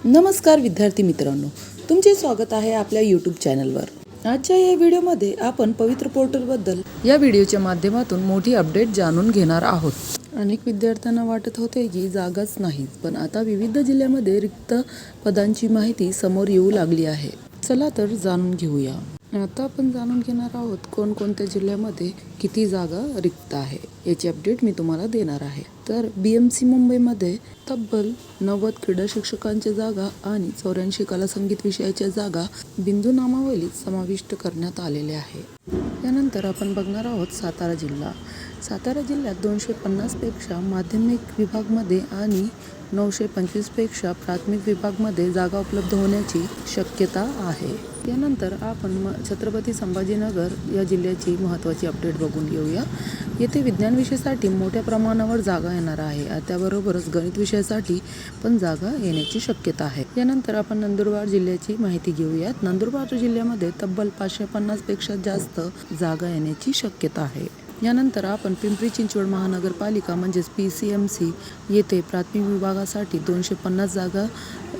नमस्कार विद्यार्थी मित्रांनो, तुमचे स्वागत आहे आपल्या यूट्यूब चॅनलवर। आजच्या या व्हिडिओमध्ये आपण पवित्र पोर्टलबद्दल या व्हिडिओच्या माध्यमातून मोठी अपडेट जाणून घेणार आहोत। अनेक विद्यार्थ्यांना वाटत होते की जागाच नाही, पण आता विविध जिल्ह्यामध्ये रिक्त पदांची माहिती समोर येऊ लागली आहे। चला तर जाणून घेऊया। आता आपण जाणून घेणार आहोत कोणकोणत्या जिल्ह्यामध्ये किती जागा रिक्त आहे याची अपडेट मी तुम्हाला देणार आहे। तर BMC मुंबईमध्ये तब्बल 90 क्रीडा शिक्षकांच्या जागा आणि 84 कला संगीत विषयाच्या जागा बिंदू नामावलीत समाविष्ट करण्यात आलेले आहे। यानंतर आपण बघणार आहोत सातारा जिल्हा। सातारा जिल्ह्यात 250 पेक्षा माध्यमिक विभागमध्ये आणि 925 पेक्षा प्राथमिक विभागमध्ये जागा उपलब्ध होण्याची शक्यता आहे। त्यानंतर आपण छत्रपती संभाजीनगर या जिल्ह्याची महत्त्वाची अपडेट बघून घेऊया। येथे विज्ञान विषयासाठी मोठ्या प्रमाणावर जागा येणार आहे। त्याबरोबरच गणित विषयासाठी पण जागा येण्याची शक्यता आहे। यानंतर आपण नंदुरबार जिल्ह्याची माहिती घेऊयात। नंदुरबार जिल्ह्यामध्ये तब्बल 550 पेक्षा जास्त जागा येण्याची शक्यता आहे। यानंतर आपण पिंपरी चिंचवड महानगरपालिका म्हणजेच PCMC येथे प्राथमिक विभागासाठी 250 जागा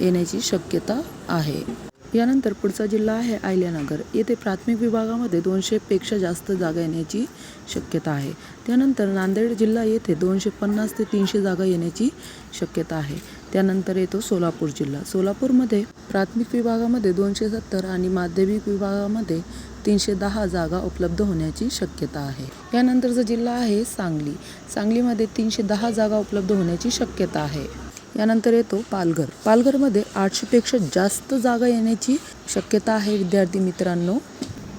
येण्याची शक्यता आहे। यानंतर पुढचा जिल्हा आहे अहिल्यानगर। येथे प्राथमिक विभागामध्ये 200 पेक्षा जास्त जागा येण्याची शक्यता आहे। त्यानंतर नांदेड जिल्हा येथे 250 ते 300 जागा येण्याची शक्यता आहे। त्यानंतर येतो सोलापूर जिल्हा। सोलापूरमध्ये प्राथमिक विभागामध्ये 270 आणि माध्यमिक विभागामध्ये 310 जागा उपलब्ध होण्याची शक्यता आहे। यानंतरचा जिल्हा आहे सांगली। सांगलीमध्ये 310 जागा उपलब्ध होण्याची शक्यता आहे। यानंतर येतो पालघर। पालघरमध्ये 800 पेक्षा जास्त जागा येण्याची शक्यता आहे विद्यार्थी मित्रांनो।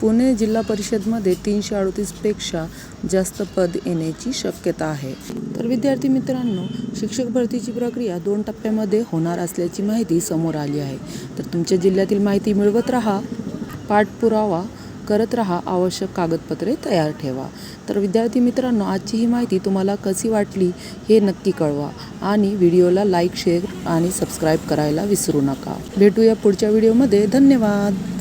पुणे जिल्हा परिषदमध्ये 338 पेक्षा जास्त पद येण्याची शक्यता आहे। तर विद्यार्थी मित्रांनो, शिक्षक भरतीची प्रक्रिया 2 टप्प्यामध्ये होणार असल्याची माहिती समोर आली आहे। तर तुमच्या जिल्ह्यातील माहिती मिळवत राहा, पाठपुरावा करत राहा, आवश्यक कागदपत्रे तयार ठेवा। तर विद्यार्थी मित्रांनो, आजची ही माहिती तुम्हाला कशी वाटली हे नक्की कळवा आणि व्हिडिओला लाईक, शेअर आणि सबस्क्राईब करायला विसरू नका। भेटूया पुढच्या व्हिडिओमध्ये। धन्यवाद।